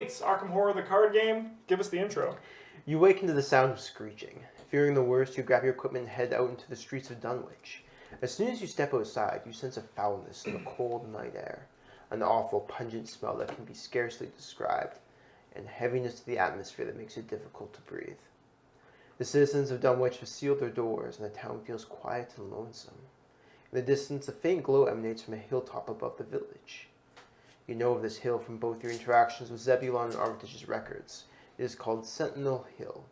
It's Arkham Horror, the card game. Give us the intro. You waken to the sound of screeching. Fearing the worst, you grab your equipment and head out into the streets of Dunwich. As soon as you step outside, you sense a foulness in the cold night air, an awful, pungent smell that can be scarcely described, and heaviness to the atmosphere that makes it difficult to breathe. The citizens of Dunwich have sealed their doors, and the town feels quiet and lonesome. In the distance, a faint glow emanates from a hilltop above the village. You know of this hill from both your interactions with Zebulon and Armitage's records. It is called Sentinel Hill.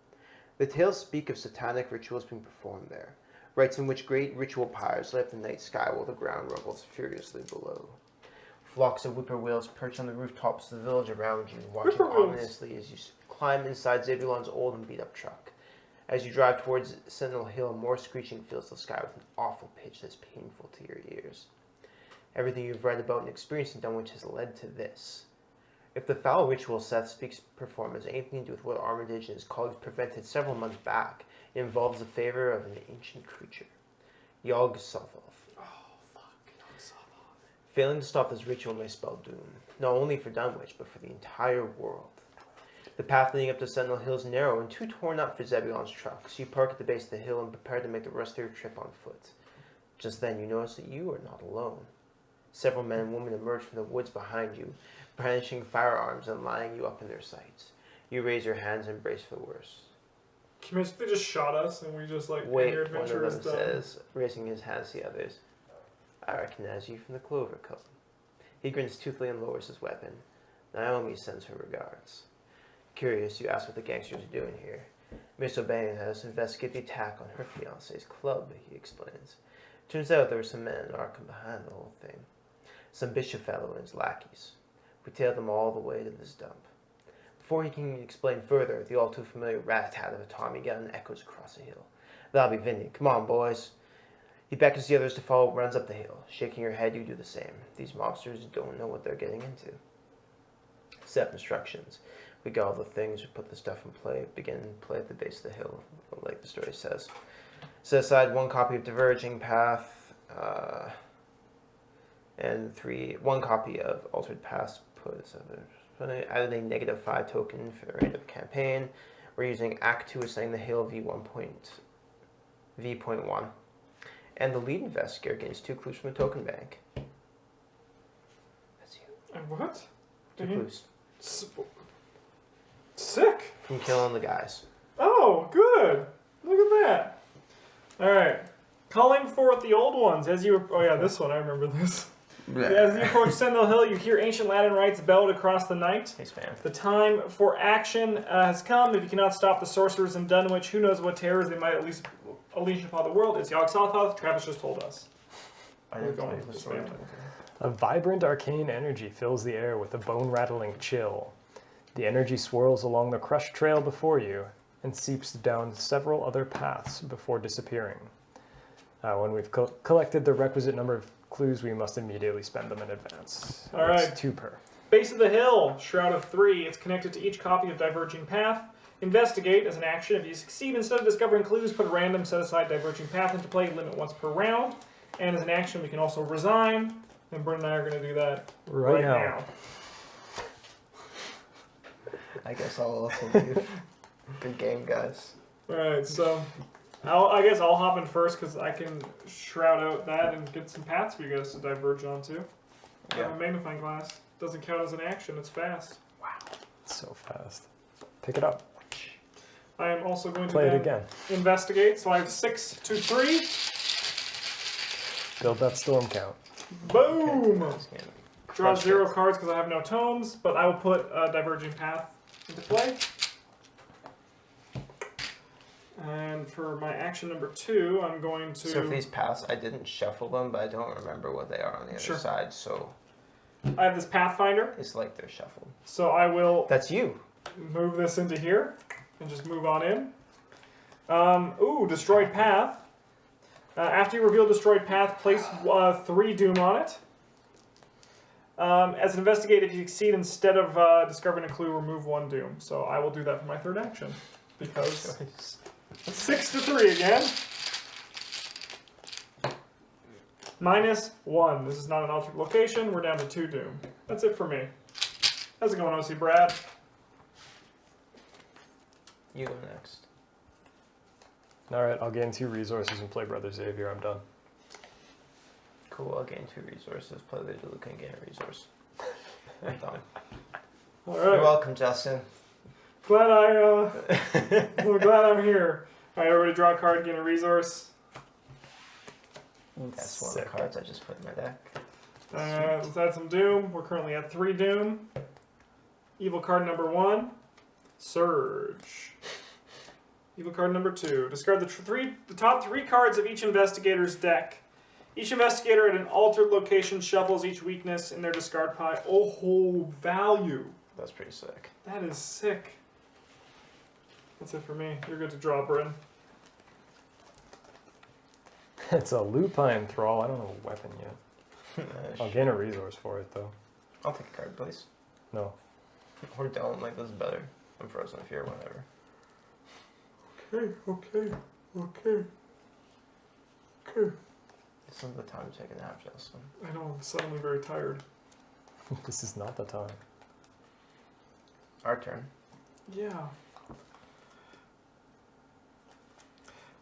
The tales speak of satanic rituals being performed there, rites in which great ritual pyres light up the night sky while the ground rumbles furiously below. Flocks of whippoorwills perch on the rooftops of the village around you, watching ominously as you climb inside Zebulon's old and beat-up truck. As you drive towards Sentinel Hill, more screeching fills the sky with an awful pitch that's painful to your ears. Everything you've read about and experienced in Dunwich has led to this. If the foul ritual Seth speaks perform has anything to do with what Armitage and his colleagues prevented several months back, it involves the favor of an ancient creature, Yog-Sothoth. Oh, fuck. Yog-Sothoth. Failing to stop this ritual may spell doom, not only for Dunwich, but for the entire world. The path leading up to Sentinel Hill is narrow and too torn up for Zebulon's truck, so you park at the base of the hill and prepare to make the rest of your trip on foot. Just then you notice that you are not alone. Several men and women emerge from the woods behind you, brandishing firearms and lining you up in their sights. You raise your hands and brace for the worst. Can you imagine if they just shot us and we just like, Wait, your adventure one of them is done? says, raising his hands to the others, I recognize you from the Clover Club. He grins toothily and lowers his weapon. Naomi sends her regards. Curious, you ask what the gangsters are doing here. Miss O'Banion has to investigate the attack on her fiancé's club, he explains. Turns out there were some men in Arkham behind the whole thing. Some bishop fellow and his lackeys. We tailed them all the way to this dump. Before he can explain further, the all too familiar rat-tat of a Tommy gun echoes across the hill. That'll be Vinny. Come on, boys. He beckons the others to follow, runs up the hill. Shaking your head, you do the same. These mobsters don't know what they're getting into. Set instructions. We got all the things, we put the stuff in play, begin play at the base of the hill, like the story says. Set aside one copy of Diverging Path, and one copy of Altered Past. Added a -5 token for the end of the campaign. We're using Act 2 assigning the hill V.1. And the lead investigator gains 2 clues from the token bank. That's you. And what? 2 clues. Sick. From killing the guys. Oh, good. Look at that. All right. Calling forth the old ones as you... Oh, yeah, this one. I remember this. As you approach Sentinel Hill, you hear ancient Latin rites belled across the night. Thanks, man. The time for action has come. If you cannot stop the sorcerers in Dunwich, who knows what terrors they might at least unleash upon the world. It's Yog-Sothoth. Travis just told us. A vibrant arcane energy fills the air with a bone-rattling chill. The energy swirls along the crushed trail before you and seeps down several other paths before disappearing. When we've collected the requisite number of clues, we must immediately spend them in advance. All right. It's 2 per. Base of the hill, Shroud of 3. It's connected to each copy of Diverging Path. Investigate as an action. If you succeed, instead of discovering clues, put a random set-aside Diverging Path into play, limit once per round. And as an action, we can also resign. And Bryn and I are going to do that right now. I guess I'll also do. Good game, guys. Alright, so I guess I'll hop in first because I can shroud out that and get some paths for you guys to diverge onto. Yeah. A magnifying glass. Doesn't count as an action, it's fast. Wow. So fast. Pick it up. I am also going to Play it again. Investigate, so I have 6 to 3. Build that storm count. Boom! Okay. Draw 0 cards because I have no tomes, but I will put a Diverging Path into play. And for my action number 2, I'm going to... So for these paths, I didn't shuffle them, but I don't remember what they are on the other side, so... I have this Pathfinder. It's like they're shuffled. So I will... That's you. Move this into here, and just move on in. Destroyed Path. After you reveal Destroyed Path, place 3 Doom on it. As an investigator, if you succeed, instead of discovering a clue, remove 1 Doom. So I will do that for my 3rd action. Because 6 to 3 again. -1. This is not an altered location. We're down to 2 Doom. That's it for me. How's it going, OC Brad? You go next. Alright, I'll gain 2 resources and play Brother Xavier. I'm done. Cool, I'll gain 2 resources. Play Lady Luca and gain a resource. I'm done. All You're right. welcome, Justin. I'm glad I'm here. All right, everybody draw a card, gain a resource. That's one of Sick. the cards I just put in my deck. Let's add some Doom. We're currently at 3 Doom. Evil card number 1, Surge. Evil card number 2. Discard the top 3 cards of each investigator's deck. Each investigator at an altered location shuffles each weakness in their discard pile. Oh, value. That's pretty sick. That is sick. That's it for me. You're good to draw, Bryn. It's a Lupine Thrall. I don't have a weapon yet. I'll gain a resource for it, though. I'll take a card, please. No. Or don't, like, this is better. I'm frozen in fear, whatever. Okay. This isn't the time to take a nap, Justin. I know, I'm suddenly very tired. This is not the time. Our turn. Yeah.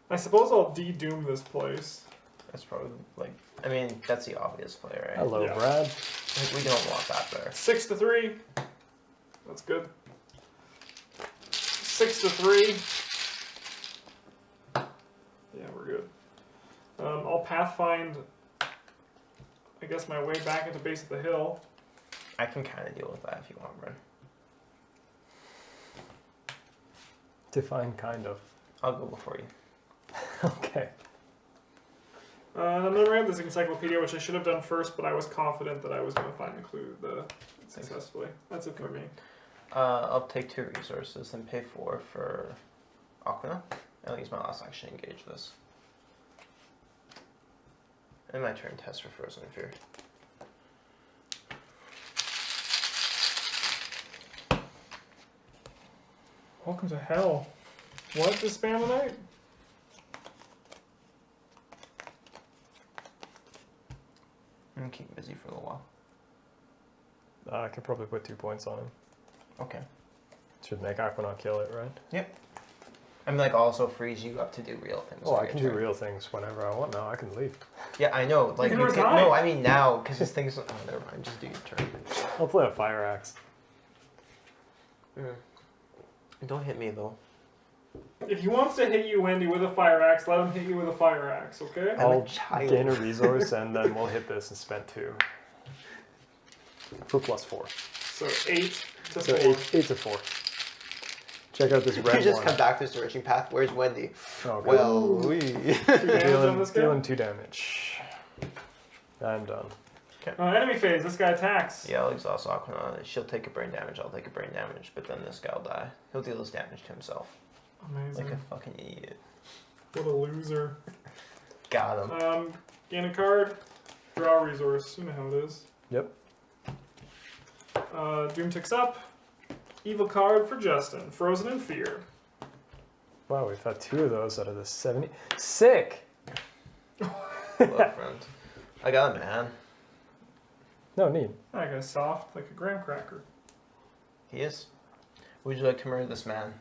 I suppose I'll de-doom this place. That's probably, like, I mean, that's the obvious play, right? Hello, Yeah. Brad. Like, we don't want that there. 6 to 3. That's good. 6 to 3. Yeah, we're good. I'll pathfind, I guess, my way back into base of the hill. I can kind of deal with that if you want, Bryn. Define kind of. I'll go before you. Okay. And I'm going to read this encyclopedia, which I should have done first, but I was confident that I was going to find the clue successfully. That's it for me. I'll take 2 resources and pay 4 for Aquina. I'll use my last action to engage this. And my turn, test for Frozen in Fear. Welcome to hell. What? To spam the night? I'm gonna keep busy for a little while. I could probably put 2 points on him. Okay. Should make Aquanaut kill it, right? Yep. I'm like also frees you up to do real things. Oh, for I your can do turn. real things whenever I want now. I can leave. Yeah, I know. Like can you resign. no, I mean now because this thing's. Oh, never mind. Just do your turn. I'll play a Fire Axe. Don't hit me though. If he wants to hit you, Wendy, with a fire axe, let him hit you with a fire axe, okay? I'm a I'll child. gain a resource and then we'll hit this and spend 2. For +4. So 8 to So 4. 8 to 4. Check out this You red just one. come back to this direction path. Where's Wendy? Oh, God. Well, we. 2 damage on this guy. Dealing 2 damage. I'm done. Enemy phase. This guy attacks. Yeah, I'll exhaust Aquina. She'll take a brain damage. I'll take a brain damage. But then this guy'll die. He'll deal this damage to himself. Amazing. Like a fucking idiot. What a loser. Got him. Gain a card. Draw a resource. You know how it is. Yep. Doom ticks up. Evil card for Justin. Frozen in Fear. Wow, we've had 2 of those out of the 70. Sick! Love friend. I got it, man. No, neat. That guy's soft, like a graham cracker. He is. Would you like to murder this man?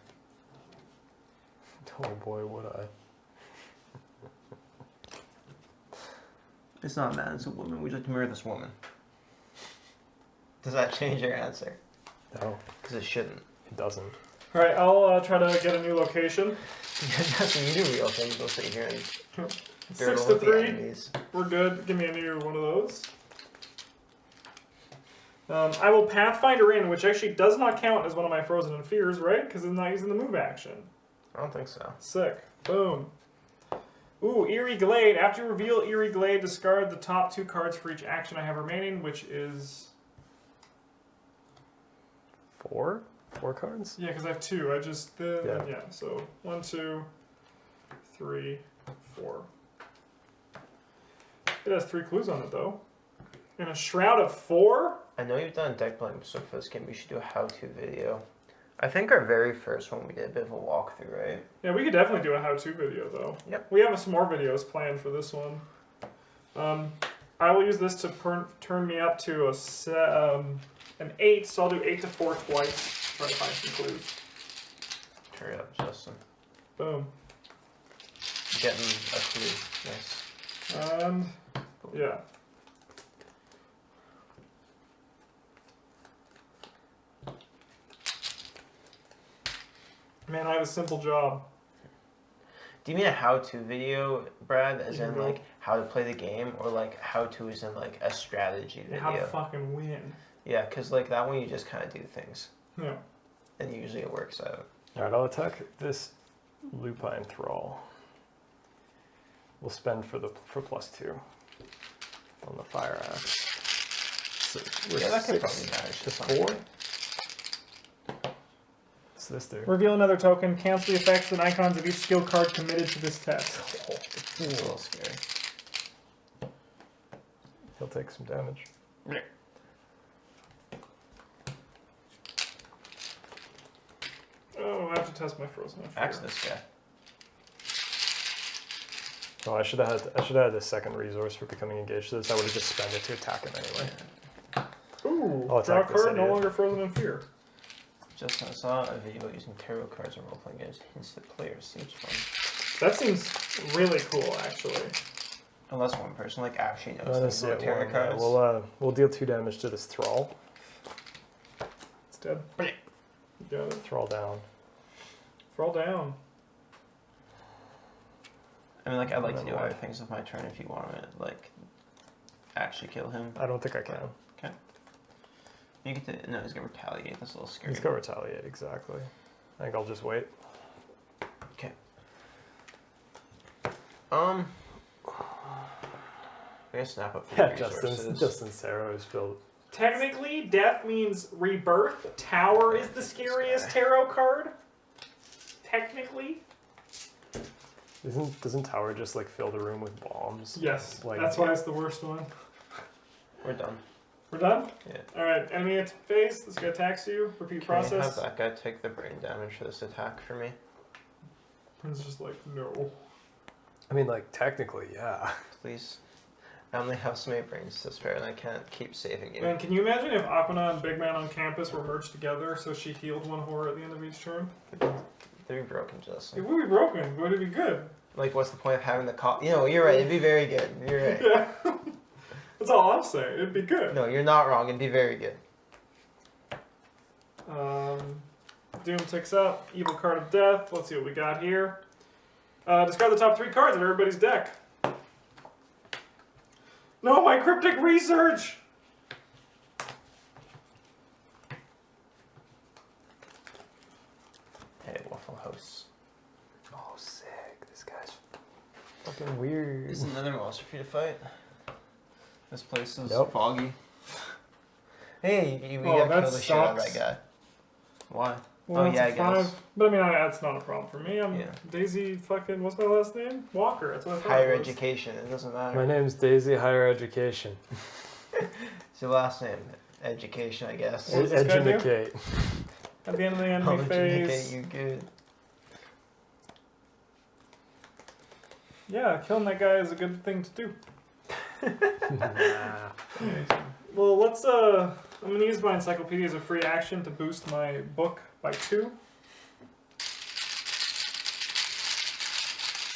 Oh boy, would I. It's not a man, it's a woman. Would you like to murder this woman? Does that change your answer? No, Because it shouldn't. it doesn't. Alright, I'll try to get a new location. Justin, you do real things. Don't sit here and 6 battle to with the 3. enemies. We're good. Give me a new one of those. I will Pathfinder in, which actually does not count as one of my Frozen in Fears, right? Because it's not using the move action. I don't think so. Sick. Boom. Ooh, Eerie Glade. After you reveal Eerie Glade, discard the top 2 cards for each action I have remaining, which is... 4? 4 cards? Yeah, because I have 2. I just... Yeah. Yeah, so 1, 2, 3, 4. It has 3 clues on it, though. And a Shroud of 4? I know you've done deck building stuff for this game. We should do a how-to video. I think our very first one we did a bit of a walkthrough, right? Yeah, we could definitely do a how-to video, though. Yep. We have some more videos planned for this one. I will use this to turn me up to an 8, so I'll do 8 to 4 twice. Try to find some clues. Hurry up, Justin. Boom. Getting a clue. Nice. And yeah. Man, I have a simple job. Do you mean a how-to video, Brad? As in, Mhm. like, how to play the game? Or, like, how-to is in, like, a strategy video? How to fucking win. Yeah, because, like, that one you just kind of do things. Yeah. And usually it works out. Alright, I'll attack this lupine thrall. We'll spend for +2 on the fire axe. So we're Yeah, that could 6 probably manage to to 4. What's this do? Reveal another token. Cancel the effects and icons of each skill card committed to this test. It's a little scary. He'll take some damage. Oh, I have to test my frozen. Axe this guy. Oh, I should have had the second resource for becoming engaged to this. I would have just spent it to attack him anyway. Ooh, I'll draw a attack this card, no idiot. longer frozen in fear. Just I saw a video using tarot cards and role-playing games to hints that players seems fun. That seems really cool, actually. Unless one person like actually knows Let's things see about it. tarot cards. We'll deal 2 damage to this thrall. It's dead. You got it. Thrall down. Fall down. I mean, like, I'd like to And do then other what? things with my turn if you want to, like, actually kill him. I don't think I can. Okay. You get to, no, he's gonna retaliate. That's a little scary. He's gonna retaliate, exactly. I think I'll just wait. Okay. I guess snap up for Yeah, resources. Justin's tarot is filled. Technically, death means rebirth. Tower is the scariest tarot card. Technically. Doesn't Tower just like fill the room with bombs? Yes, Like- that's why it's the worst one. We're done. We're done? Yeah. Alright, enemy at phase. This guy attacks you. Repeat Can I process. have that guy take the brain damage for this attack for me? Prince just like, no. I mean, like, technically, yeah. Please. I only have so many brains to spare and I can't keep saving you. Man, can you imagine if Aquana and Big Man on campus were merged together so she healed one horror at the end of each turn? They'd be broken, It Justin. would be broken, but it'd be good. Like, what's the point of having the You know, you're right. It'd be very good. You're right. Yeah. That's all I'm saying. It'd be good. No, you're not wrong. It'd be very good. Doom ticks up. Evil card of death. Let's see what we got here. Discard the top 3 cards of everybody's deck. No, my cryptic research! Hey, Waffle House. Oh, sick. This guy's fucking weird. Is another monster for you to fight? This place is Nope. foggy. Hey, we Oh, gotta that kill the shit out of sucks. that guy. Why? Well, Oh, it's yeah, a I guess. 5. But I mean, that's not a problem for me. I'm Yeah. Daisy fucking, what's my last name? Walker. That's what I thought Higher it was. education. It doesn't matter. My name's Daisy, higher education. It's your last name. Education, I guess. What does this guy do? Educate. At the end of the I'll enemy phase. educate you good. Yeah, killing that guy is a good thing to do. Nah. Well, let's, I'm gonna use my encyclopedia as a free action to boost my book by 2.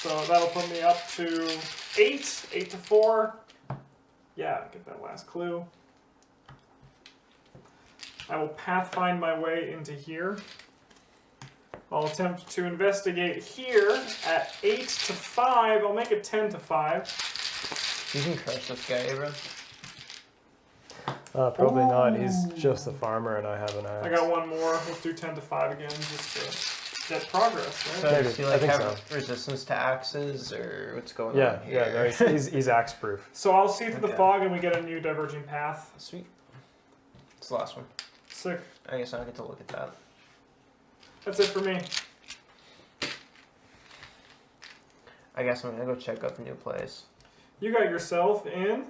So that'll put me up to 8 to 4. Yeah, get that last clue. I will pathfind my way into here. I'll attempt to investigate here at 8 to 5. I'll make it 10 to 5. You can crush this guy, Abram. Probably not. He's just a farmer and I have an axe. I got one more. Let's do 10 to 5 again just to get progress, right? So Maybe. does he I like think have resistance to axes or what's going Yeah, on here? yeah, no, he's axe proof. So I'll see through the Okay. fog and we get a new diverging path. Sweet. It's the last one. Sick. I guess I get to look at that. That's it for me. I guess I'm gonna go check out the new place. You got yourself in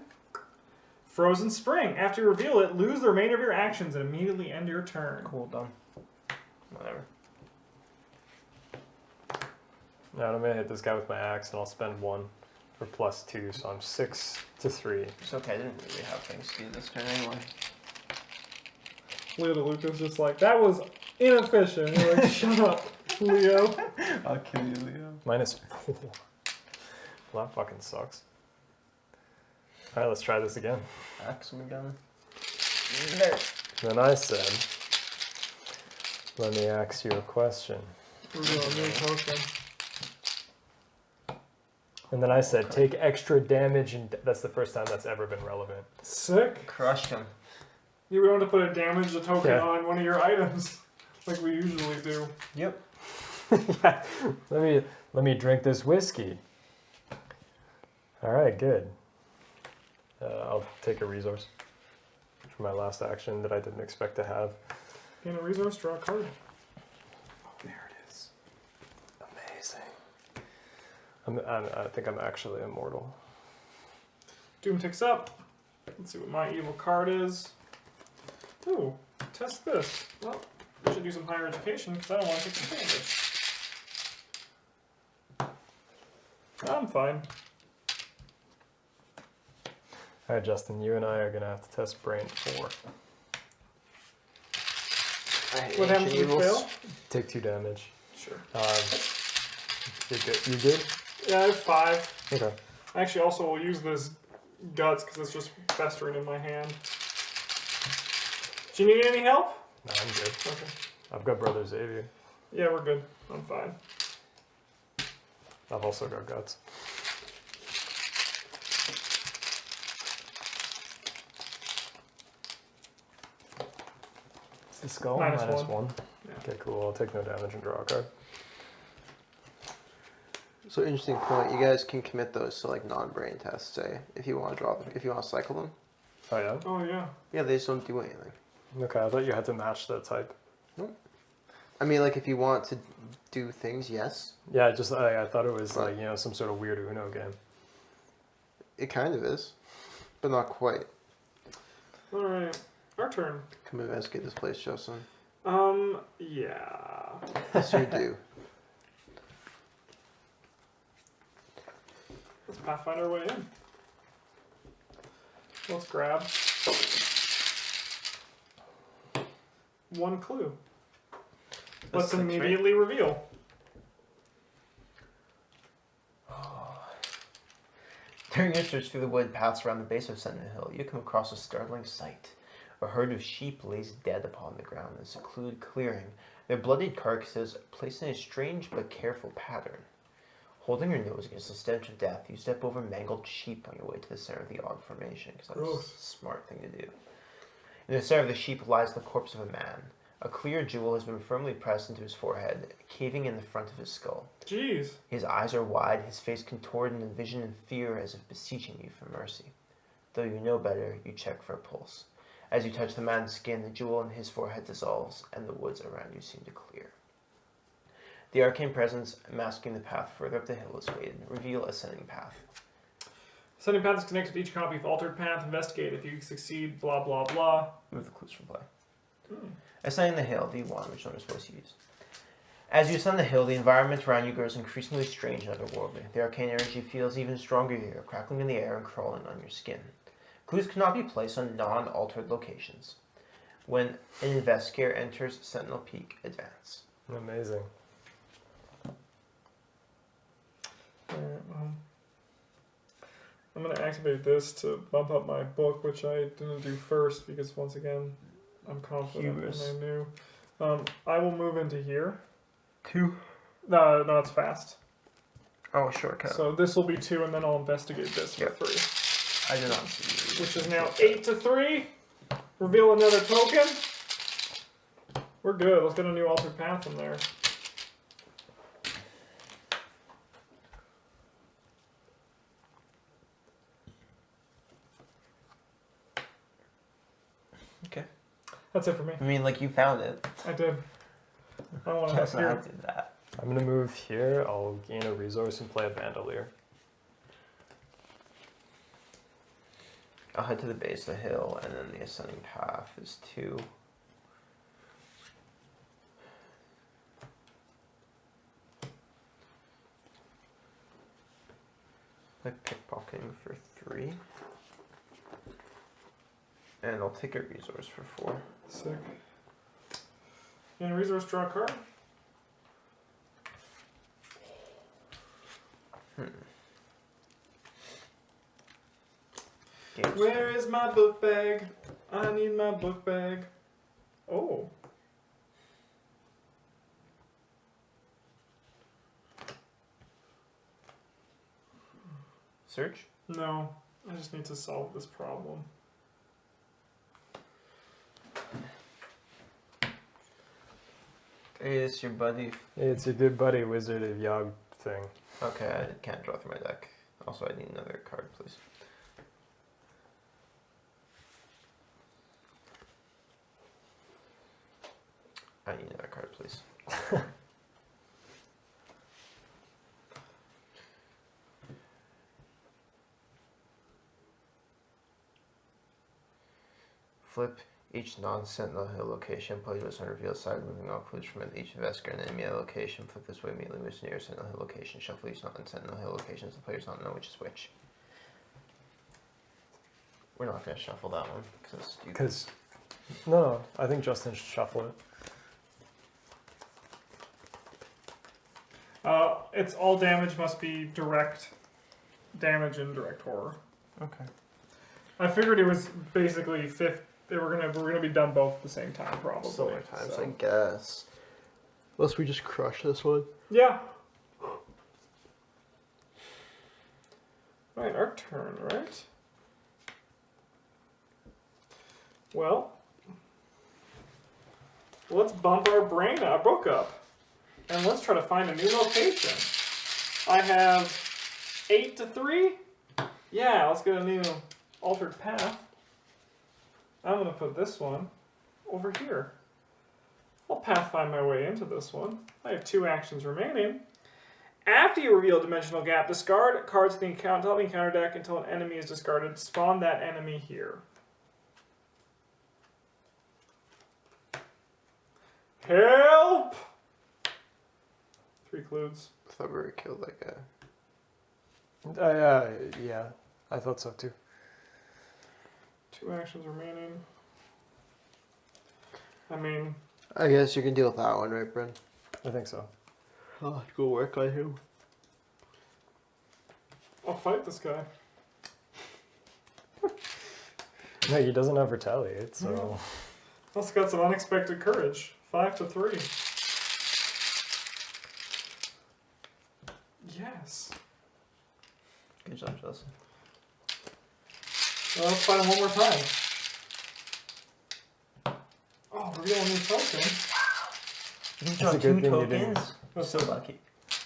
Frozen Spring. After you reveal it, lose the remainder of your actions and immediately end your turn. Cool, done. Whatever. Now I'm gonna hit this guy with my axe and I'll spend 1 for +2, so I'm 6 to 3. It's okay, I didn't really have things to do this turn anyway. Leo DeLuca's just like, that was inefficient. You're like, shut up. Leo. I'll kill you, Leo. Minus. Well, that fucking sucks. All right, let's try this again. Axe me gun. Then I said, let me ask you a question. Reveal a new token. And then I said, take extra damage, and that's the first time that's ever been relevant. Sick. Crushed him. You would want to put a damage token Yeah. on one of your items, like we usually do. Yep. Yeah, let me drink this whiskey. All right, good. I'll take a resource for my last action that I didn't expect to have. Gain a resource, draw a card. Oh, there it is. Amazing. I think I'm actually immortal. Doom ticks up. Let's see what my evil card is. Ooh, test this. Well, I should do some higher education because I don't want to take some damage. I'm fine. All right, Justin, you and I are going to have to test Brain 4. What happens if you fail? Take 2 damage. Sure. You're good. You good? Yeah, I have 5. Okay. I actually also will use this guts because it's just festering in my hand. Do you need any help? No, I'm good. Okay. I've got Brother Xavier. Yeah, we're good. I'm fine. I've also got Guts. Is the skull? Minus Minus one. 1? Yeah. Okay, cool. I'll take no damage and draw a card. So interesting point. You guys can commit those to like non-brain tests. Say if you want to draw them, if you want to cycle them. Oh, yeah? Oh, yeah. Yeah, they just don't do anything. Okay, I thought you had to match the type. I mean, like if you want to do things, yes, Yeah, I thought it was Right. like, some sort of weird Uno game. it kind of is, but not quite. Alright. Our turn. Come investigate this place, Justin. Yeah. Yes, you do. Let's pathfind our way in. Let's grab one clue. Let's That's immediately reveal. During your search through the wood paths around the base of Sentinel Hill, you come across a startling sight. A herd of sheep lays dead upon the ground in a secluded clearing, their bloodied carcasses placed in a strange but careful pattern. Holding your nose against the stench of death, you step over mangled sheep on your way to the center of the odd formation, because that's Gross. a smart thing to do. In the center of the sheep lies the corpse of a man. A clear jewel has been firmly pressed into his forehead, caving in the front of his skull. Jeez. His eyes are wide, his face contorted in vision and fear as if beseeching you for mercy. Though you know better, you check for a pulse. As you touch the man's skin, the jewel in his forehead dissolves, and the woods around you seem to clear. The arcane presence masking the path further up the hill is faded. Reveal ascending path. Ascending path is connected to each copy of altered path. Investigate. If you succeed, blah, blah, blah. Move the clues from play. Hmm. Ascending the hill, V1, which one is supposed to use. As you ascend the hill, the environment around you grows increasingly strange and otherworldly. The arcane energy feels even stronger here, crackling in the air and crawling on your skin. Clues cannot be placed on non-altered locations. When an investigator enters Sentinel Peak, advance. Amazing. I'm going to activate this to bump up my book, which I didn't do first because, once again, I'm confident Hubris. and I knew. I will move into here. 2. No, it's fast. Oh, shortcut. So this will be 2, and then I'll investigate this for Yep. 3. I did not see you. Which is now 8 to 3. Reveal another token. We're good. Let's get a new altered path in there. Okay. That's it for me. I mean, like, you found it. I did. I don't want to Yes, have I here. did that. I'm going to move here. I'll gain a resource and play a Vandalier. I'll head to the base of the hill, and then the ascending path is 2. Like pickpocketing for 3. And I'll take a resource for 4. Sick. Gain a resource, draw a card. Where is my book bag? I need my book bag. Oh. Search? No, I just need to solve this problem. Hey, it's your buddy. Hey, it's your good buddy, Wizard of Yogg thing. Okay, I can't draw through my deck. Also, I need another card, please. I need another card, please. Flip each non-sentinel hill location, play to its unrevealed side, moving all clues from each investigator and enemy location. Flip this way, immediately moves near sentinel hill location. Shuffle each non-sentinel hill locations. The players don't know which is which. We're not going to shuffle that one because it's stupid. Because, no, I think Justin should shuffle it. It's all damage must be direct damage and direct horror. Okay. I figured it was basically fifth. We're gonna be done both at the same time, probably. Similar times, so. I guess. Unless we just crush this one. Yeah. Right, our turn, right? Well, let's bump our book up. And let's try to find a new location. I have 8 to 3. Yeah, let's get a new altered path. I'm going to put this one over here. I'll path find my way into this one. I have 2 actions remaining. After you reveal a dimensional gap, discard cards to the top of the encounter deck until an enemy is discarded. Spawn that enemy here. Help! 3 clues. I thought we were killed like a... Yeah, I thought so too. 2 actions remaining. I mean... I guess you can deal with that one, right, Bryn? I think so. I'll have to go work on him. I'll fight this guy. No, he doesn't have retaliate, so... Also got some unexpected courage. 5 to 3. Yes. Good job, Justin. Well, let's fight him one more time. Oh, reveal a new token. You That's a good thing you didn't. I'm so lucky.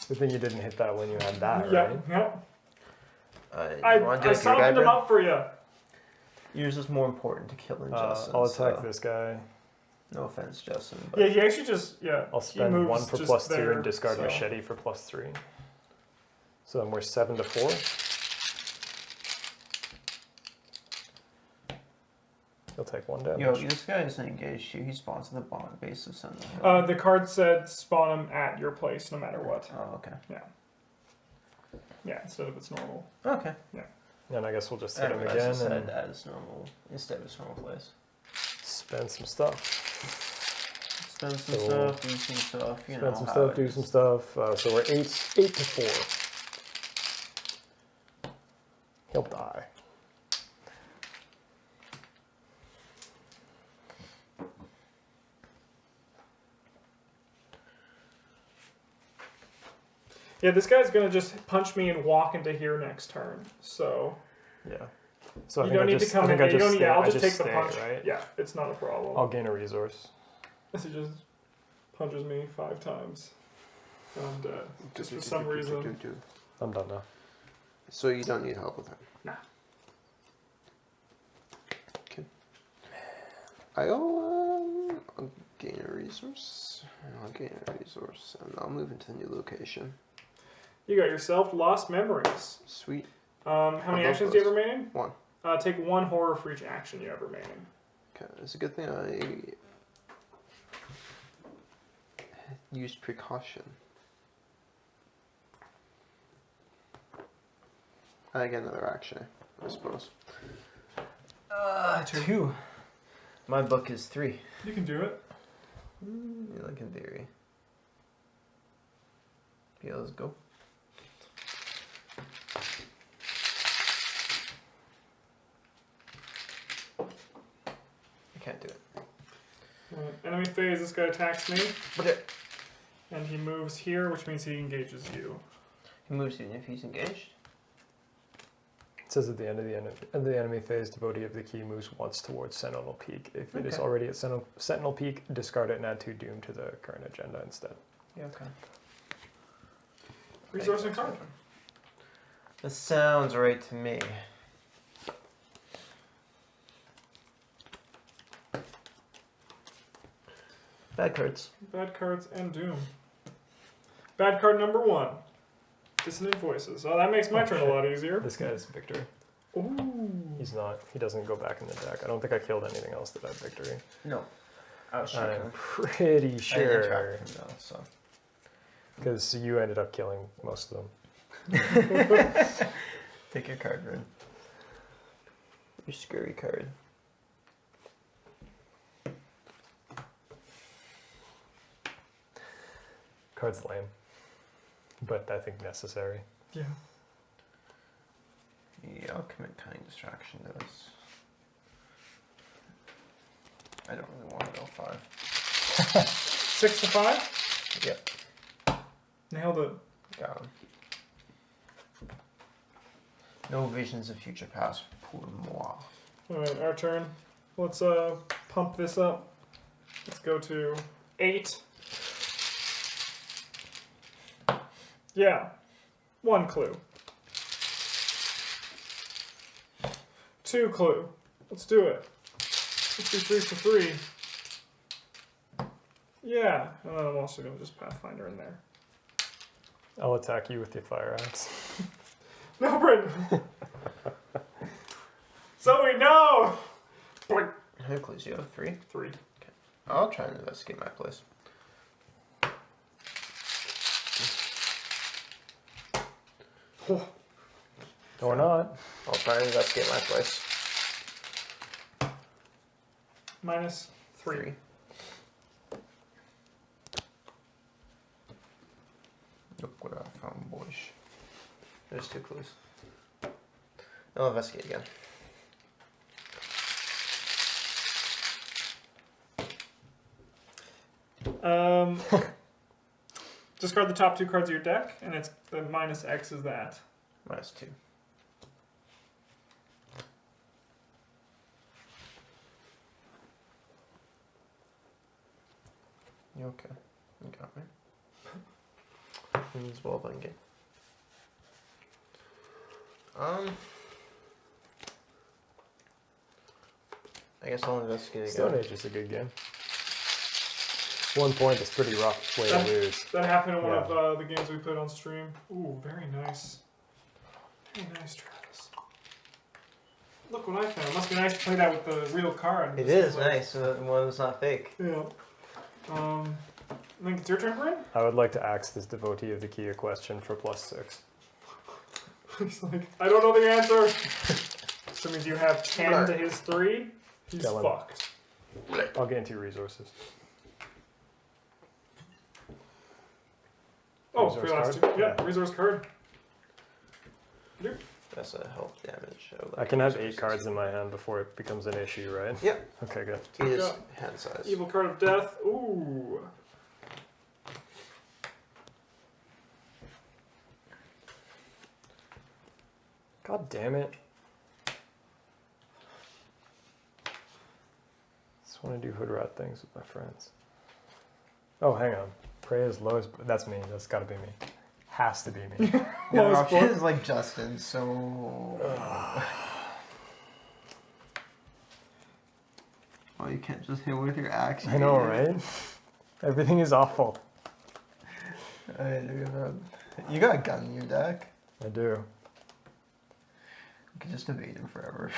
Good thing you didn't hit that when you had that, Yeah, right? yeah. You want to do I it, your guy, summoned him Bryn? up for you. Yours is more important to kill than Justin. I'll attack so this guy. No offense, Justin. But Yeah, he actually just, I'll he spend moves 1 for just plus 2 there, and discard so. machete for plus 3. So then we're 7 to 4. He'll take 1 damage. Yo, this guy isn't engaged you. He spawns in the bottom base of Sentinel Hill. The card said spawn him at your place no matter what. Oh, okay. Yeah, instead of its normal. Okay. And I guess we'll just I hit him realized it again said and that is normal instead of its normal place. spend some stuff. Spend some So, stuff, do some stuff, you know. Spend some how stuff, it do is. some stuff. So we're 8 to 4. He'll die. Yeah, this guy's gonna just punch me and walk into here next turn. So Yeah. So I you think don't I need just, to come I think in. I You just don't need. stay, I'll I just take stay, the punch. right? Yeah, it's not a problem. I'll gain a resource. He just punches me 5 times. And I'm dead. Just for some reason. I'm done now. So you don't need help with him? Nah. Okay. I'll gain a resource. I'll gain a resource, and I'll move into the new location. You got yourself lost memories. Sweet. How many actions do you have remaining? 1. Take 1 horror for each action you have remaining. Okay, it's a good thing I used precaution. I get another action, I suppose. 2. My book is 3. You can do it. Like in theory. Yeah, let's go. this guy attacks me, Okay. and he moves here, which means he engages you. He moves even if he's engaged. It says at the end of the enemy phase, devotee of the key moves once towards Sentinel Peak. If it is Okay. already at Sentinel Peak, discard it and add 2 Doom to the current agenda instead. Yeah, okay. Resource and card. That sounds right to me. Bad cards. Bad cards and Doom. Bad card number 1. Dissonant Voices. Oh, that makes my turn a lot easier. This guy is victory. Ooh. He's not. He doesn't go back in the deck. I don't think I killed anything else that had victory. No. I was I'm checking. pretty I didn't sure. track him though, so. Because you ended up killing most of them. Take your card, Bryn. Your scary card. Card's lame. But I think necessary. Yeah. Yeah, I'll commit cunning distraction to this. I don't really want to go 5. 6 to 5. Yep. Nailed it. Got him. No visions of future past pour moi. Alright, our turn. Let's pump this up. Let's go to 8. Yeah. 1 clue. 2 clue. Let's do it. Let's do 3 for 3. Yeah. And then I'm also going to just Pathfinder in there. I'll attack you with the fire axe. No, Bryn! Zoe, no! How many clues do you have? 3? 3. I'll try and investigate my place. Oh, Or not. I'll try and investigate my place. minus 3. 3. Look what I found, boys. There's 2 clues. I'll investigate again. Discard the top 2 cards of your deck, and it's the minus X is that. Minus 2. You okay? You got me. Means well done game. I guess I'll investigate again. Stone Age is a good game. 1 point is pretty rough way to lose. That happened in one Yeah. of the games we played on stream. Ooh, very nice. Very nice, Travis. Look what I found. It must be nice to play that with the real card. It is nice. One that's not fake. Yeah. I think it's your turn, Bryn? I would like to ask this devotee of the key a question for +6. He's like, I don't know the answer. So means you have 10 Right. to his 3. He's Kill him. fucked. I'll get into resources. Oh, Resource for your last card? 2. Yeah, Yeah. resource card. That's a health damage. I can have 8 cards in my hand before it becomes an issue, right? Yep. Okay, good. He is Yeah. hand size. Evil card of death. Ooh. God damn it. Just want to do hood rat things with my friends. Oh, hang on. Prey is lowest. That's me. That's got to be me. Has to be me. The other Lowest option blood. is like Justin, so. Oh, you can't just hit with your axe. I know, right? Everything is awful. You got a gun in your deck. I do. You can just evade him forever.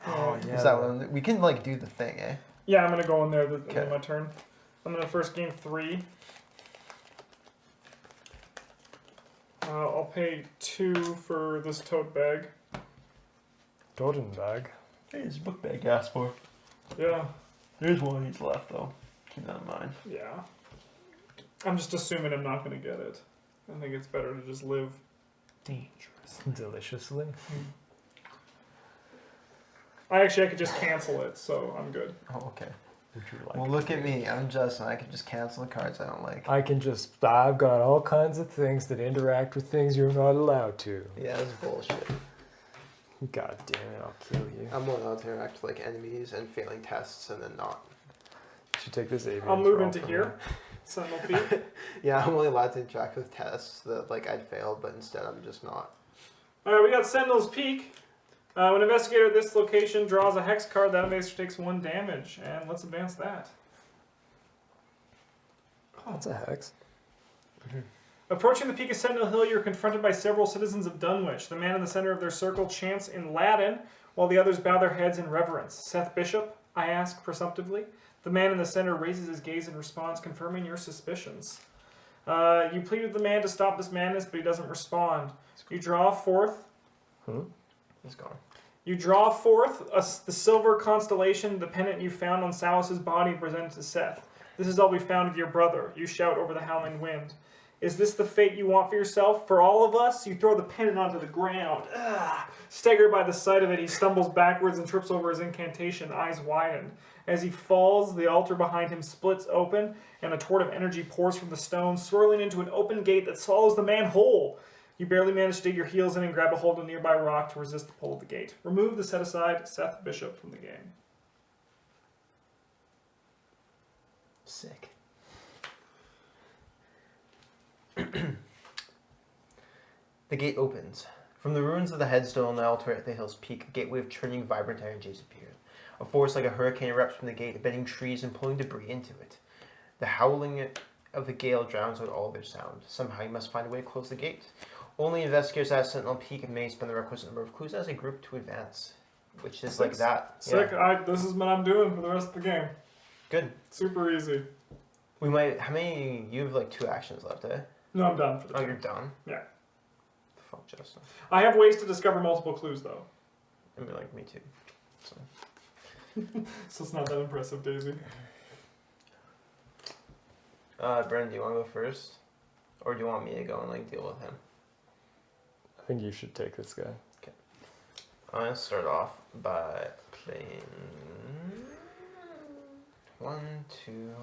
Oh, Is that one? We can like do the thing, eh? Yeah, I'm gonna go in there. Okay. My turn. I'm gonna first game 3. I'll pay 2 for this tote bag. Golden bag. Hey, this book bag you asked for. Yeah, There's one each left though. Keep that in mind. yeah. I'm just assuming I'm not gonna get it. I think it's better to just live dangerous. Deliciously. I could just cancel it, so I'm good. Oh, okay. Would you like Well, look at me. I'm Justin. I can just cancel the cards I don't like. I've got all kinds of things that interact with things you're not allowed to. Yeah, that's bullshit. God damn it, I'll kill you. I'm allowed to interact with like enemies and failing tests and then not. You should take this avian. I'll move roll into from here. Sentinel peek. Yeah, I'm only allowed to interact with tests that like I'd failed, but instead I'm just not. Alright, we got Sentinel's Peak. When an investigator at this location draws a hex card, that investigator takes 1 damage. And let's advance that. Oh, that's a hex. Approaching the peak of Sentinel Hill, you're confronted by several citizens of Dunwich. The man in the center of their circle chants in Latin, while the others bow their heads in reverence. Seth Bishop, I ask presumptively. The man in the center raises his gaze in response, confirming your suspicions. You plead with the man to stop this madness, but he doesn't respond. You draw forth... It's gone. You draw forth the silver constellation, the pendant you found on Salus's body, and present it to Seth. This is all we found of your brother. You shout over the howling wind. Is this the fate you want for yourself? For all of us? You throw the pendant onto the ground. Staggered by the sight of it, he stumbles backwards and trips over his incantation, eyes widened. As he falls, the altar behind him splits open, and a torrent of energy pours from the stone, swirling into an open gate that swallows the man whole. You barely manage to dig your heels in and grab a hold of a nearby rock to resist the pull of the gate. Remove the set-aside Seth Bishop from the game. Sick. The gate opens. From the ruins of the headstone on the altar at the hill's peak, a gateway of churning, vibrant energies appears. A force like a hurricane erupts from the gate, bending trees and pulling debris into it. The howling of the gale drowns out all other sound. Somehow you must find a way to close the gate. Only investigators at Sentinel Peak may spend the requisite number of clues as a group to advance. Which is like that. Sick. Yeah. This is what I'm doing for the rest of the game. Good. Super easy. We might... How many... You have like 2 actions left, eh? No, I'm done for the Oh, game. you're done? Yeah. Fuck, Justin. I have ways to discover multiple clues, though. I mean, like, me too. So. So it's not that impressive, Daisy. Bryn, do you want to go first? Or do you want me to go and like deal with him? I think you should take this guy. Okay. I'm going to start off by playing 1, 2,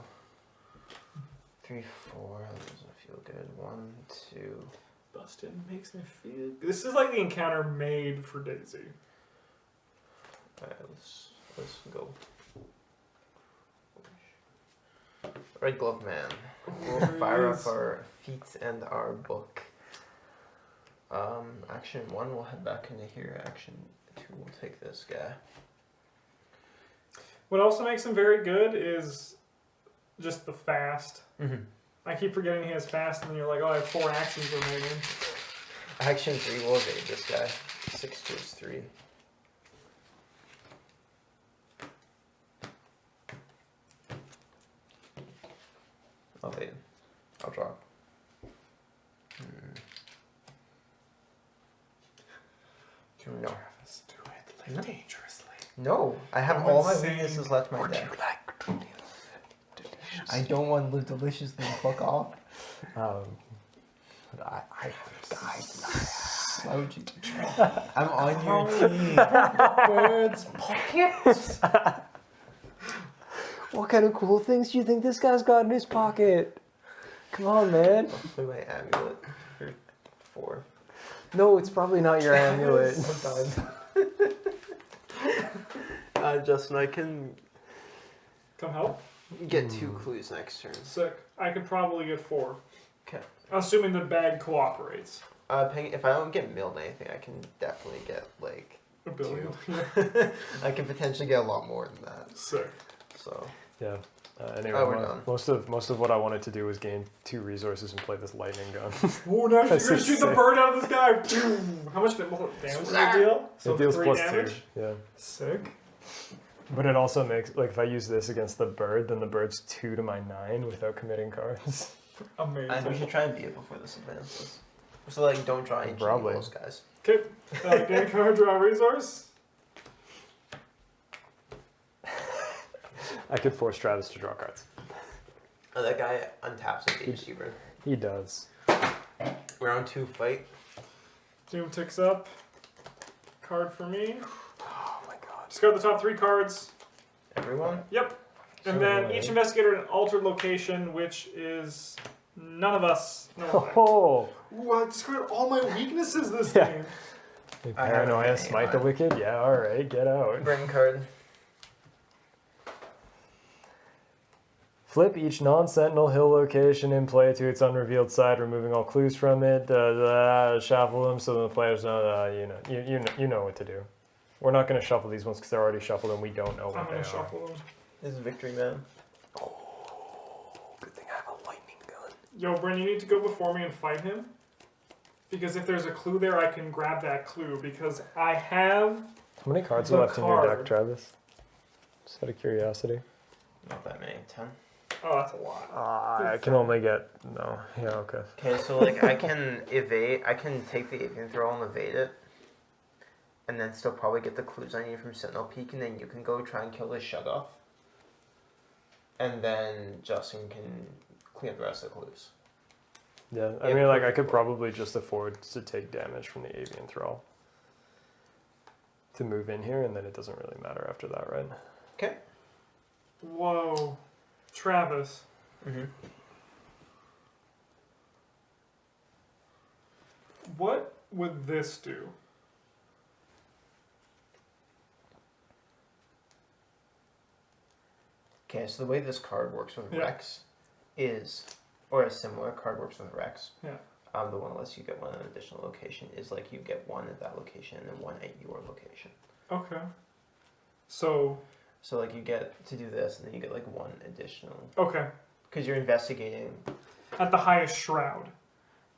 3, 4. That doesn't feel good. 1, 2. Busted makes me feel... This is like the encounter made for Daisy. Alright, let's go. Red Glove Man. We'll fire up our feet and our book. Action 1, we'll head back into here. Action 2, we'll take this guy. What also makes him very good is just the fast. Mm-hmm. I keep forgetting he has fast, and then you're like, oh, I have 4 actions remaining. Action 3, we'll evade this guy. 6 choose 3. I'll evade. I'll draw. No. Travis, do it. Live dangerously. No, I have all my weaknesses left in my deck. Like to live deliciously. I don't want to live deliciously. Fuck off. But I died. Why would you? I'm on your team. Birds pockets. What kind of cool things do you think this guy's got in his pocket? Come on, man. Play my amulet for 4. No, it's probably not your amulet. Justin, I can Come help. get 2 clues next turn. Sick. I could probably get 4. Okay. Assuming the bag cooperates. If I don't get milled anything, I can definitely get like A billion. 2. I can potentially get a lot more than that. Sick. So Yeah. Anyway, Oh, we're done. most of what I wanted to do was gain 2 resources and play this lightning gun. Oh, now you're That's gonna just shoot the sick. bird out of this guy. How much damage does it deal? So It deals 3 plus damage. 2. Yeah. Sick. But it also makes, like, if I use this against the bird, then the bird's 2 to my 9 without committing cards. Amazing. and we should try and beat it before this advances. So like, don't draw any Probably. those guys. Okay. Gain card, draw a resource. I could force Travis to draw cards. Oh, that guy untaps a Gage Seabird. He does. Round 2 fight. Doom ticks up. Card for me. Oh my god. Discard the top 3 cards. Everyone. Yep. And then Alright. each investigator in an altered location, which is none of us. No one. Oh, Ooh, I discovered all my weaknesses this Yeah. game. I have paranoia, an smite the A1. wicked. Yeah, all right, get out. Bryn card. Flip each non-sentinel hill location in play to its unrevealed side, removing all clues from it. Shuffle them so the players know. You know what to do. We're not going to shuffle these ones because they're already shuffled and we don't know I'm what they gonna are. shuffle them. This is Victory Man. Good thing I have a lightning gun. Yo, Bryn, you need to go before me and fight him. Because if there's a clue there, I can grab that clue. Because I have... How many cards The are left in your deck, card. Travis? Just out of curiosity. Not that many. 10. Oh, that's a lot. I can only get no. Yeah, okay. Okay, so like I can evade. I can take the avian throw and evade it, and then still probably get the clues I need from Sentinel Peak, and then you can go try and kill the shut off, and then Justin can clean up the rest of the clues. Yeah, I Yeah, mean, like I perfect could work. probably just afford to take damage from the avian throw to move in here, and then it doesn't really matter after that, right? Okay. Whoa. Travis. Mm-hmm. What would this do? Okay, so the way this card works with Yeah. Rex is, or a similar card works with Rex. Yeah. The one that lets you get one at an additional location is like you get one at that location and then one at your location. Okay. So, So like you get to do this and then you get like one additional okay. because you're investigating. At the highest shroud.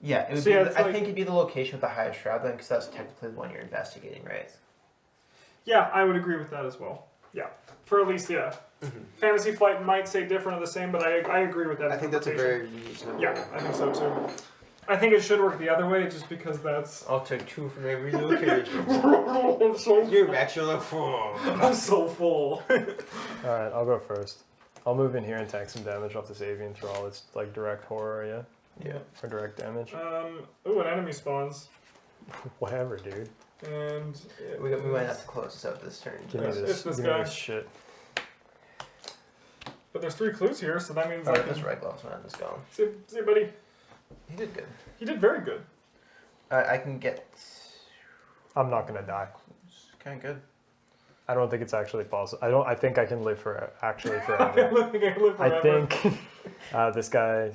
Yeah, it would So be. yeah, it's I like- think it'd be the location with the highest shroud then, because that's technically the one you're investigating, right? Yeah, I would agree with that as well. Yeah. For at least, yeah. Fantasy Flight might say different or the same, but I agree with that. I think that's a interpretation. very reasonable. Yeah, I think so too. I think it should work the other way just because that's... I'll take 2 from every location. I'm so You're Rex, you're like, "Whoa." I'm so full. Alright, I'll go first. I'll move in here and tank some damage off this avian throw. It's like direct horror, yeah? Yeah. Or direct damage. Ooh, an enemy spawns. Whatever, dude. And... We might have to close this out this turn. Give me It's this. this Give me guy. this shit. But there's 3 clues here, so that means I Alright, can... this red gloves man is gone. See, buddy. He did good. He did very good. I can get. I'm not gonna die. It's kind of good. I don't think it's actually possible. I think I can live for actually I forever. think I live I forever. think this guy.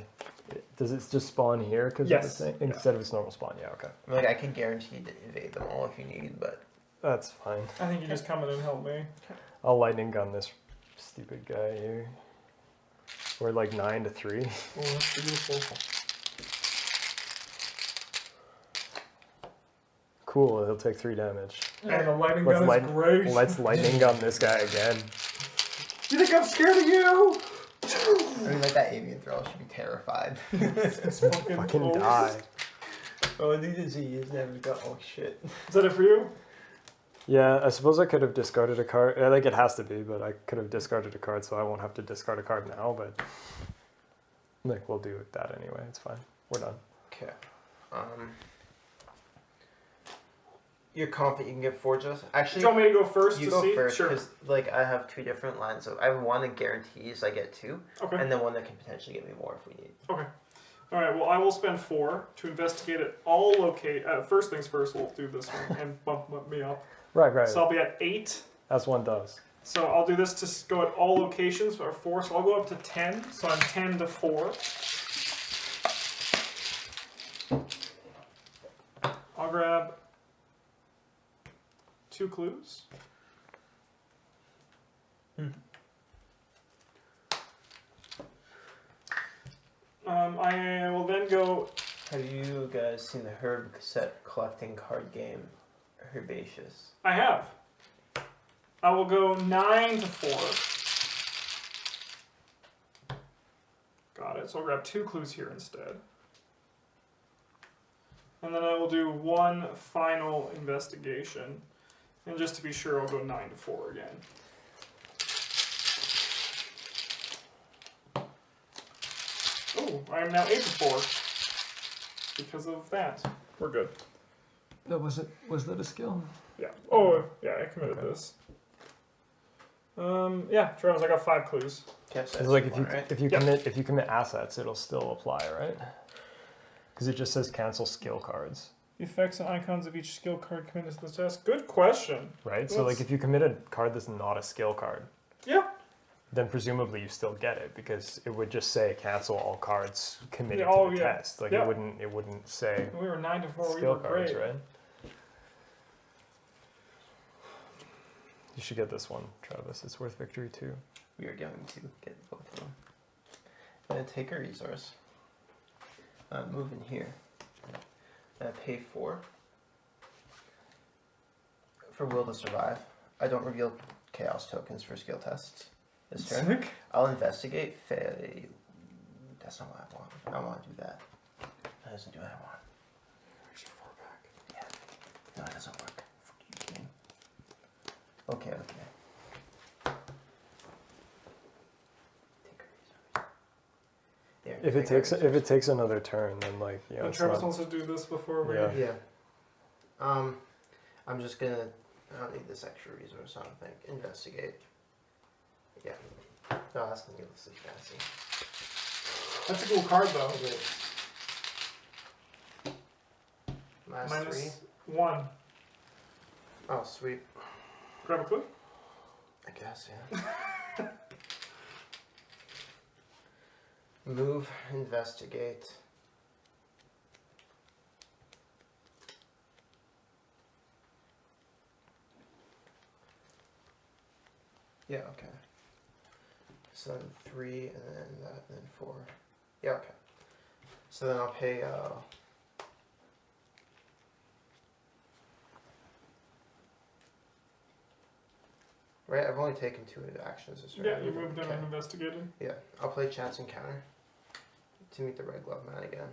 Does it just spawn here because Yes. of the thing? Instead of its normal spawn? Yeah, okay. I mean, like I can guarantee to evade them all if you need, but That's fine. I think you just come in and help me. I'll lightning gun this stupid guy here. We're like 9 to 3. Oh, that's beautiful. Cool. He'll take 3 damage. And the lightning Let's gun is great. Let's lightning gun this guy again. You think I'm scared of you? I mean, like that avian throw should be terrified. It's fucking Fucking close. die. Oh, I think he is never got. Oh shit. Is that it for you? Yeah, I suppose I could have discarded a card. I think it has to be, but I could have discarded a card, so I won't have to discard a card now. But like, we'll do that anyway. It's fine. We're done. Okay. You're confident you can get 4 just? Do Actually, you want me to go first you to go see? first Sure. because like I have 2 different lines of. I have one that guarantees I get 2, Okay. and then one that can potentially get me more if we need. Okay. All right. Well, I will spend 4 to investigate it all. First things first. We'll do this one and bump me up. Right. So I'll be at 8. As one does. So I'll do this to go at all locations or 4. So I'll go up to 10. So I'm 10 to 4. I'll grab 2 clues. I will then go. Have you guys seen the Herb cassette collecting card game, Herbaceous? I have. I will go 9 to 4. Got it. So I'll grab 2 clues here instead. And then I will do 1 final investigation. And just to be sure, I'll go 9 to 4 again. Oh, I am now 8 to 4. Because of that. We're good. Was that a skill? Yeah. Oh, yeah, I committed this. Yeah, Travis, I got 5 clues. Can't say It's like right? if you commit assets, it'll still apply, right? Because it just says cancel skill cards, The effects and icons of each skill card committed to this test. Good question. right? So like if you commit a card that's not a skill card, Yeah. then presumably you still get it because it would just say cancel all cards committed Yeah, oh, to the yeah. test. Like Yeah. it wouldn't say We were 9 to 4. We skill were cards, great. right? You should get this one, Travis. It's worth victory too. We are going to get both of them. I'm going to take a resource. Move in here. Pay 4 for will to survive. I don't reveal chaos tokens for skill tests this turn. Sick. I'll investigate. That's not what I want. I don't want to do that. That doesn't do what I want. Where's your 4 back? Yeah. No, it doesn't work. Fuck you, game. Okay. Take a resource. There, If it takes another turn, then like And it's Travis not, wants to do this before we. Yeah. Yeah. I'm just gonna. I don't need this extra resource. I don't think. Investigate. Yeah. No, that's needlessly fancy. That's a cool card though. It is. Minus 3. -1. Oh, sweet. Grab a clue. I guess, yeah. Move, investigate. Yeah, okay. So then 3, and then that, and then 4. Yeah, okay. So then I'll pay, right, I've only taken 2 actions this round. Yeah, you moved in Okay. and investigated. Yeah, I'll play Chance Encounter to meet the Red Glove Man again.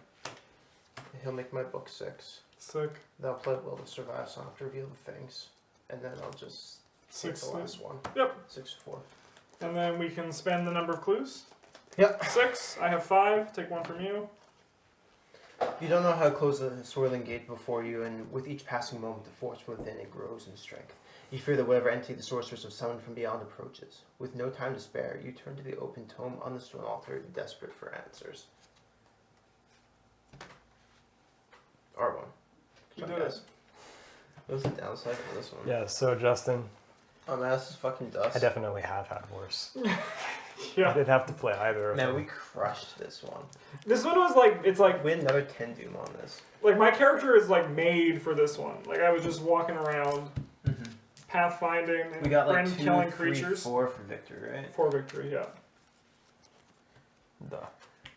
He'll make my book 6. Sick. Then I'll play Will to Survive, so I'll have to reveal the things. And then I'll just take 6. the last one. Yep. 6-4. And then we can spend the number of clues. Yep. 6. I have 5. Take 1 from you. You don't know how to close the swirling gate before you, and with each passing moment, the force within it grows in strength. You fear that whatever entity the sorcerers have summoned from beyond approaches. With no time to spare, you turn to the open tome on the stone altar, desperate for answers. R1. You did it. What was the downside for this one? yeah. So Justin, Oh man, this is fucking dust. I definitely have had worse. I Yeah. didn't have to play either of Man, them. we crushed this one. This one was like, it's like We had another 10 Doom on this. my character is like made for this one. Like I was just walking around, pathfinding and We got like friend 2, killing 3, creatures 4 for victory, right? for victory. Yeah. Duh.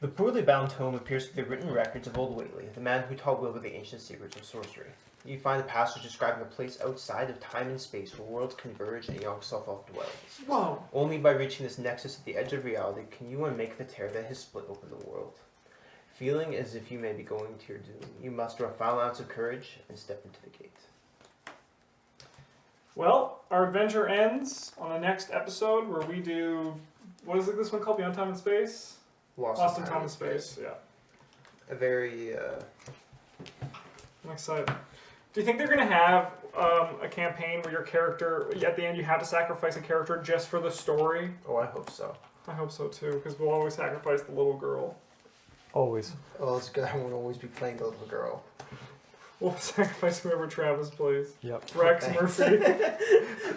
The poorly bound tome appears to be the written records of Old Whately, the man who taught Wilbur the ancient secrets of sorcery. You find a passage describing a place outside of time and space where worlds converge and young self-help dwells. Whoa. Only by reaching this nexus at the edge of reality can you unmake the tear that has split open the world. Feeling as if you may be going to your doom, you muster a final ounce of courage and step into the gate. Well, our adventure ends on the next episode where we do, what is this one called? Beyond Time and Space? Lost in Time and Space. Yeah. A very, I'm excited. Do you think they're going to have a campaign where your character, at the end, you have to sacrifice a character just for the story? oh, I hope so. I hope so too, because we'll always sacrifice the little girl. Always. Oh, it's good. I won't always be playing the little girl. We'll sacrifice whoever Travis plays. Yep. Rex, Thanks. Murphy.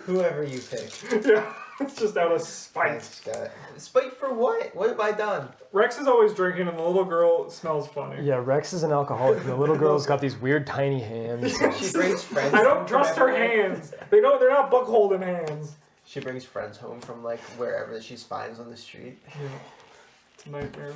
Whoever you pick. Yeah, it's just out of spite. Thanks, guy. Spite for what? What have I done? Rex is always drinking, and the little girl smells funny. Yeah, Rex is an alcoholic. The little girl's got these weird tiny hands. She brings friends. I home don't from trust her everywhere. hands. They're not book holding hands. She brings friends home from like wherever that she finds on the street. Yeah. It's a nightmare.